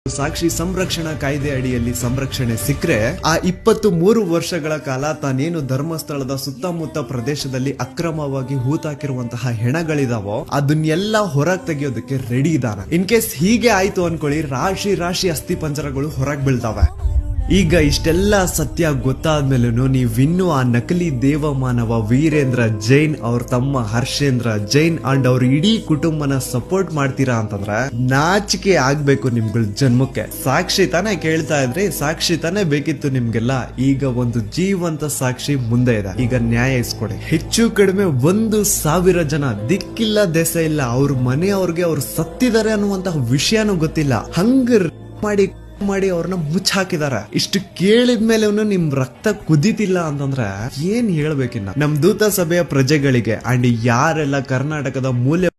ಸಾಕ್ಷಿ ಸಂರಕ್ಷಣಾ ಕಾಯ್ದೆ ಅಡಿಯಲ್ಲಿ ಸಂರಕ್ಷಣೆ ಸಿಕ್ಕರೆ ಆ 23 ವರ್ಷಗಳ ಕಾಲ ತಾನೇನು ಧರ್ಮಸ್ಥಳದ ಸುತ್ತಮುತ್ತ ಪ್ರದೇಶದಲ್ಲಿ ಅಕ್ರಮವಾಗಿ ಹೂತಾಕಿರುವಂತಹ ಹೆಣಗಳಿದಾವೋ ಅದನ್ನೆಲ್ಲ ಹೊರಗೆ ತೆಗೆಯೋದಕ್ಕೆ ರೆಡಿ ಇದಾನೆ. ಇನ್ ಕೇಸ್ ಹೀಗೆ ಆಯ್ತು ಅನ್ಕೊಳ್ಳಿ, ರಾಶಿ ಅಸ್ಥಿ ಪಂಜರಗಳು ಹೊರಗೆ ಬೀಳ್ತಾವೆ. ಈಗ ಇಷ್ಟೆಲ್ಲ ಸತ್ಯ ಗೊತ್ತಾದ್ಮೇಲೂ ನೀವಿನ್ನೂ ಆ ನಕಲಿ ದೇವಮಾನವ ವೀರೇಂದ್ರ ಜೈನ್ ಅವ್ರ ತಮ್ಮ ಹರ್ಷೇಂದ್ರ ಜೈನ್ ಅಂಡ್ ಅವ್ರ ಇಡೀ ಕುಟುಂಬನ ಸಪೋರ್ಟ್ ಮಾಡ್ತೀರಾ ಅಂತಂದ್ರೆ ನಾಚಿಕೆ ಆಗ್ಬೇಕು ನಿಮ್ಗಳ ಜನ್ಮಕ್ಕೆ. ಸಾಕ್ಷಿ ತಾನೇ ಕೇಳ್ತಾ ಇದ್ರಿ, ಸಾಕ್ಷಿ ತಾನೇ ಬೇಕಿತ್ತು ನಿಮ್ಗೆಲ್ಲ. ಈಗ ಒಂದು ಜೀವಂತ ಸಾಕ್ಷಿ ಮುಂದೆ ಇದೆ, ಈಗ ನ್ಯಾಯ ಇಸ್ಕೊಡಿ. ಹೆಚ್ಚು ಕಡಿಮೆ 1,000 ಜನ ದಿಕ್ಕಿಲ್ಲ ದೆಸ ಇಲ್ಲ, ಅವ್ರ ಮನೆಯವ್ರಿಗೆ ಅವ್ರು ಸತ್ತಿದ್ದಾರೆ ಅನ್ನುವಂತಹ ವಿಷಯನೂ ಗೊತ್ತಿಲ್ಲ, ಹಂಗ ಮಾಡಿ ಅವ್ರನ್ನ ಮುಚ್ಚಾಕಿದಾರ. ಇಷ್ಟು ಕೇಳಿದ್ಮೇಲೆ ನಿಮ್ ರಕ್ತ ಕುದಿತಿಲ್ಲ ಅಂತಂದ್ರೆ ಏನ್ ಹೇಳ್ಬೇಕಿನ್ನ. ನಮ್ ದೂತ ಸಭೆಯ ಪ್ರಜೆಗಳಿಗೆ ಅಂಡ್ ಯಾರೆಲ್ಲ ಕರ್ನಾಟಕದ ಮೂಲೆ